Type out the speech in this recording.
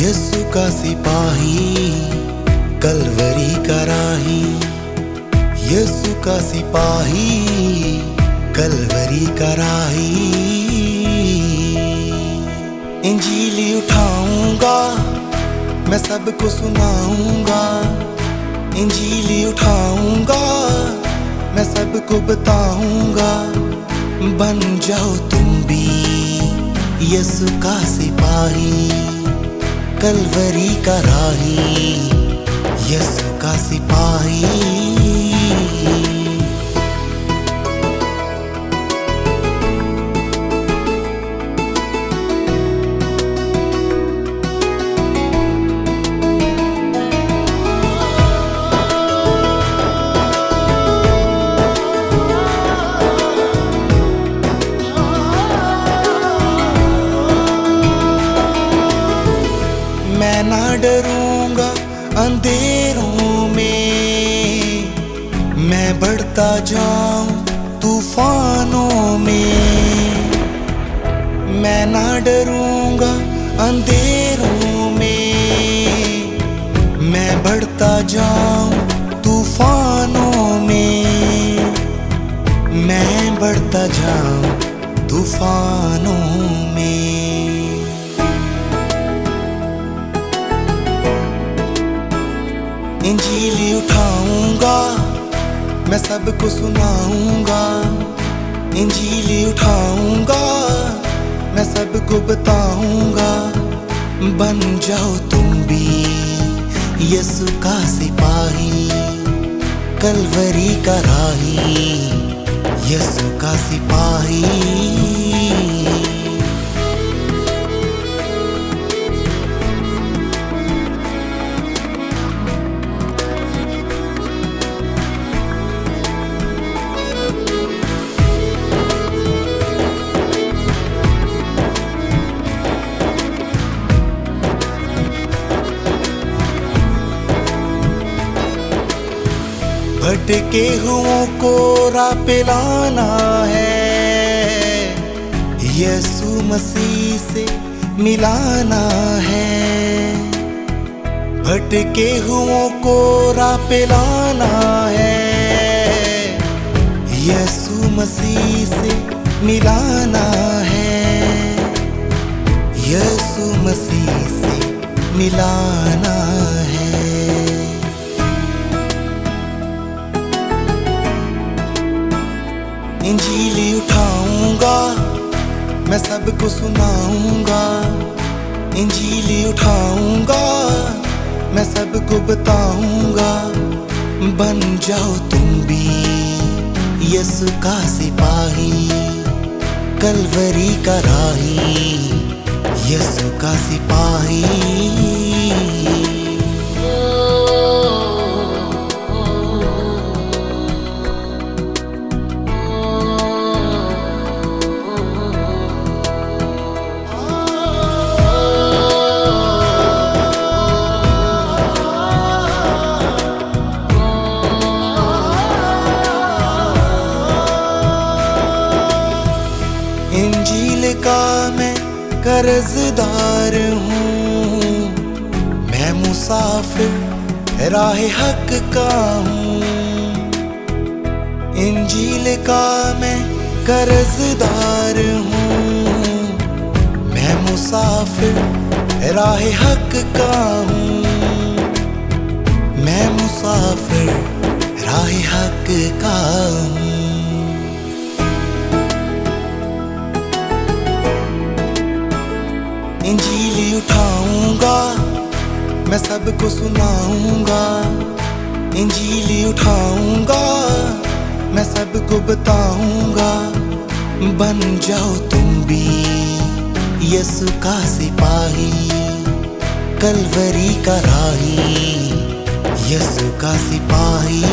यीशु का सिपाही, कलवरी का राही। यीशु का सिपाही, कलवरी का राही। इंजीली उठाऊंगा, मैं सबको सुनाऊंगा। इंजीली उठाऊंगा, मैं सबको बताऊंगा। बन जाओ तुम भी यीशु का सिपाही, कलवरी का राही। यीशु का सिपाही। मैं ना डरूंगा अंधेरों में, मैं बढ़ता जाऊं तूफानों में। मैं ना डरूंगा अंधेरों में, मैं बढ़ता जाऊं तूफानों में। मैं बढ़ता जाऊं तूफानों में। इंजीली उठाऊंगा, मैं सबको सुनाऊंगा। इंजीली उठाऊंगा, मैं सबको बताऊंगा। बन जाओ तुम भी यीशु का सिपाही, कलवरी का राही। यीशु का सिपाही। भटके हुओं को राह पे लाना है, यीशु मसीह से मिलाना है। भटके हुओं को राह पे लाना है, यीशु मसीह से मिलाना है। यीशु मसीह से मिलाना है। इंजीली उठाऊंगा, मैं सबको सुनाऊंगा। इंजीली उठाऊंगा, मैं सबको बताऊंगा। बन जाओ तुम भी यीशु का सिपाही, कलवरी का राही। यीशु का सिपाही। इंजील का मैं कर्जदार हूँ, मैं मुसाफिर राह हक का हूँ। इंजील का मैं कर्जदार हूँ, मैं मुसाफिर राह हक का हूँ। मैं मुसाफिर राह हक का हूँ। इंजीली उठाऊंगा, मैं सबको सुनाऊंगा। इंजीली उठाऊंगा, मैं सबको बताऊंगा। बन जाओ तुम भी यीशु का सिपाही, कलवरी का राही। यीशु का सिपाही।